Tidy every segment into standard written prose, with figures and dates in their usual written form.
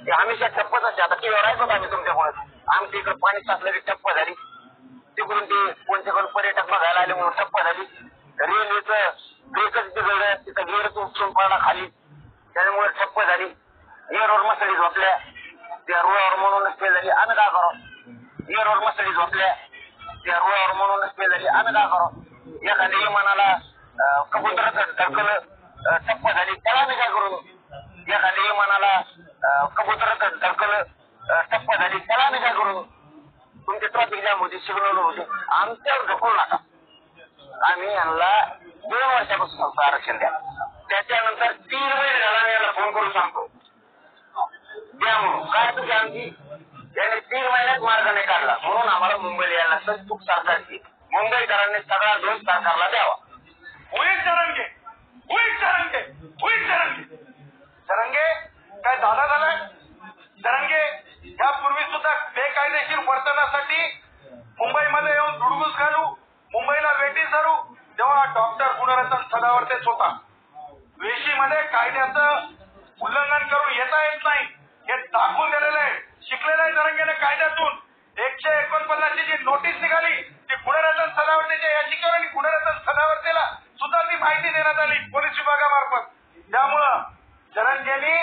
ते हमेशा ठप्पच असते. आता टीव्हीवर ऐकतो आम्ही तुमच्याकडून आमच्या इकडे पाणी साचलेली ठप्प झाली, तिकडून ते कोणत्याकडून पर्यटक बघायला आले म्हणून ठप्प झाली. रेल्वेचं ब्रेकच बिघडलं, तिथं गेअरच उपसून पडला खाली, त्यामुळे ठप्प झाली. गेअरवर मसळी झोपल्या, त्या रुळावर म्हणूनच ते झाली. आम्ही काय करावं? गेअरवर मसळी झोपल्या, त्या रुळावर म्हणूनच ते झाली. आम्ही काय करावं? एखाद्या विमानाला कबुतराचं ढकल ठप्प झाली, त्याला आम्ही काय करू? एखाद्या विमानाला कबुतराचं ढकल ठप्प झाली, त्याला आम्ही काय करू? तुमचे ट्रॅफिक जॅम होती, सिग्नल होते, आमच्यावर ढकलू नका. आम्ही यांना 2 वर्षापासून सांगतो आरक्षण द्या. त्याच्यानंतर 3 महिने झाला आम्ही याला फोन करून सांगतो द्या म्हणून. काय तुझी आमची त्याने 3 महिन्यात मार्ग नाही काढला, म्हणून आम्हाला मुंबईला यायला लागतं. चूक सरकारची. मुंबईकरांनी सगळा दोष सरकारला द्यावा. होईल तरंगे, होईल तरंगे, होईल तरंगे. तरंगे काय दादा झालाय? तरंगे यापूर्वी सुद्धा बेकायदेशीर वर्तनासाठी मुंबईमध्ये येऊन धुडगूस घालू, मुंबईला वेठी धरू, तेव्हा डॉक्टर गुणरत्न सदावर्तेच होता. वेशीमध्ये कायद्याचं उल्लंघन करून येता येत नाही हे दाखवून दिलेलं आहे. शिकलेलं आहे तरंगेने कायद्यातून. 149 जी नोटीस निघाली ती गुणरत्न सदावर्तेच्या याचिकेवर आणि गुणरत्न सदावर्तेला सुद्धा ती माहिती देण्यात आली पोलीस विभागामार्फत. त्यामुळं तरंगेनी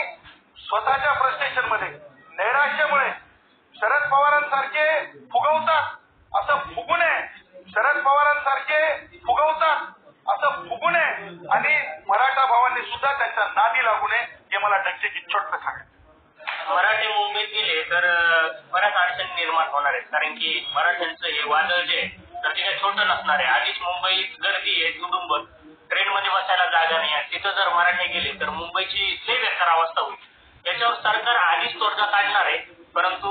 स्वतःच्या फ्रस्ट्रेशन मध्ये नैराश्यामुळे शरद पवारांसारखे फुगवतात असं फुगू नये, शरद पवारांसारखे फुगवतात असं फुगू नये आणि मराठा भावांनी सुद्धा त्यांच्या नादी लागू नये हे मला डक्केची छोटं सांगा. मराठी मुंबईत गेले तर बऱ्याच अडचणी निर्माण होणार आहेत, कारण की मराठ्यांचं हे वादळ जे तर ते काही छोटं नसणार आहे. आधीच मुंबईत गर्दी आहे, कुटुंब ट्रेन मध्ये बसायला जागा नाही आहे, तिथं जर मराठी गेले तर मुंबईची लई बेकार अवस्था होईल. याच्यावर सरकार आधीच तोडगा काढणार आहे, परंतु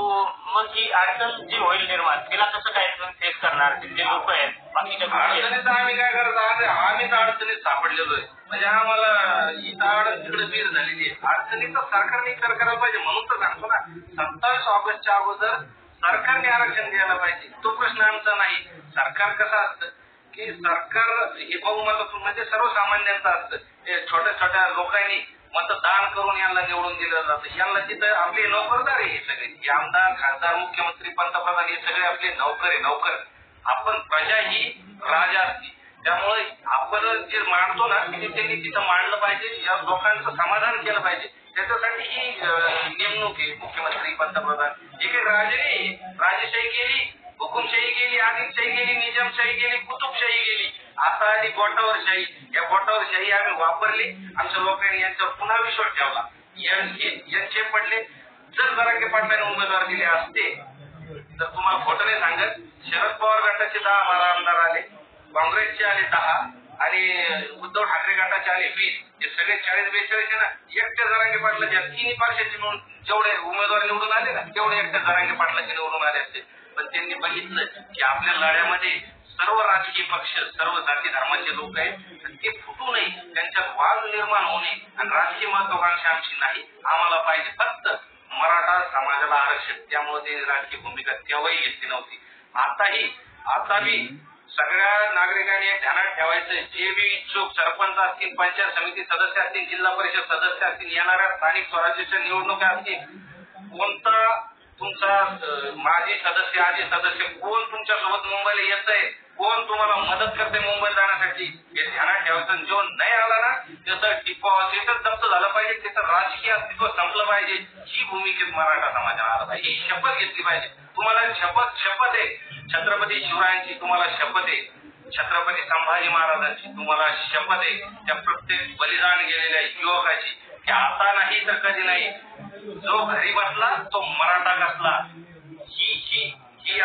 मग ही अडचण जी होईल निर्माण तिला कसं काय फेस करणार? जे लोक आहेत बाकीच्या अडचणीत आम्ही काय करत आम्हीच अडचणीत सापडलेलो आहे. म्हणजे आम्हाला इथं अडचण तिकडे बीर झालेली आहे. अडचणीचं सरकारने विचार करायला पाहिजे. म्हणून तर सांगतो ना, 27 ऑगस्टच्या अगोदर सरकारने आरक्षण द्यायला पाहिजे. तो प्रश्न आमचा नाही. सरकार कसं असतं की सरकार हे बहुमतातून म्हणजे सर्वसामान्यांचं असतं. छोट्या छोट्या लोकांनी मतदान करून यांना निवडून दिलं जातं. यांना तिथं आपले नोकरदार आहे. हे सगळे आमदार, खासदार, मुख्यमंत्री, पंतप्रधान हे सगळे आपले नोकर. आपण प्रजा ही राजा असते. त्यामुळे आपण जे मांडतो ना ते त्यांनी तिथं मांडलं पाहिजे. या लोकांचं समाधान केलं पाहिजे. त्याच्यासाठी ही नेमणूक आहे. मुख्यमंत्री, पंतप्रधान हे काही राजे नाही. राजेशाही गेली, हुकुमशाही गेली, आदिलशाही गेली, निजामशाही गेली, कुतुबशाही गेली. आता आली बोटावर शाही. या बोटावर शाही आम्ही वापरली. आमच्या लोकांनी यांच्यावर पुन्हा विश्वास ठेवला. यांचे पडले. जर जरांगे पाटलांनी उमेदवार दिले असते तर तुम्हाला खोटं नाही सांगत, शरद पवार गटाचे 10-12 आमदार आले, काँग्रेसचे आले 10 आणि उद्धव ठाकरे गटाचे आले 20. हे सगळे 40-42 ना एकट्या जरांगे पाटलाच्या तिन्ही पक्षाचे मिळून जेवढे उमेदवार निवडून आले ना तेवढे एकट्या जरांगे पाटलाचे निवडून आले असते. पण त्यांनी बघितलं की आपल्या लढ्यामध्ये सर्व राजकीय पक्ष, सर्व जाती धर्माचे लोक आहेत, ते फुटू नये, त्यांच्यात वाद निर्माण होऊ नये आणि राजकीय महत्वाकांक्षा आमची नाही. आम्हाला पाहिजे फक्त मराठा समाजाला आरक्षण. त्यामुळे त्यांनी राजकीय भूमिका तेव्हाही घेतली नव्हती. आता बी सगळ्या नागरिकांनी ध्यानात ठेवायचं, जे बी इच्छुक सरपंच असतील, पंचायत समिती सदस्य असतील, जिल्हा परिषद सदस्य असतील, येणाऱ्या स्थानिक स्वराज्याच्या निवडणुका असतील, कोणता तुमचा माजी सदस्य, आजी सदस्य कोण तुमच्यासोबत मुंबईला येतंय, कोण तुम्हाला मदत करते मुंबईला जाण्यासाठी हे ध्यानात ठेवायचं. जो नाही आला ना त्याचं डिपॉझिट जप्त झालं पाहिजे, त्याचं राजकीय अस्तित्व संपलं पाहिजे. ही भूमिकेत मराठा समाजाला आला पाहिजे. ही शपथ घेतली पाहिजे. तुम्हाला शपथ आहे छत्रपती शिवरायांची, तुम्हाला शपथ आहे छत्रपती संभाजी महाराजांची, तुम्हाला शपथ आहे त्या प्रत्येक बलिदान गेलेल्या युवकाची की आता नाही तर कधी नाही, जो घरी बसला तो मराठा कसला. ही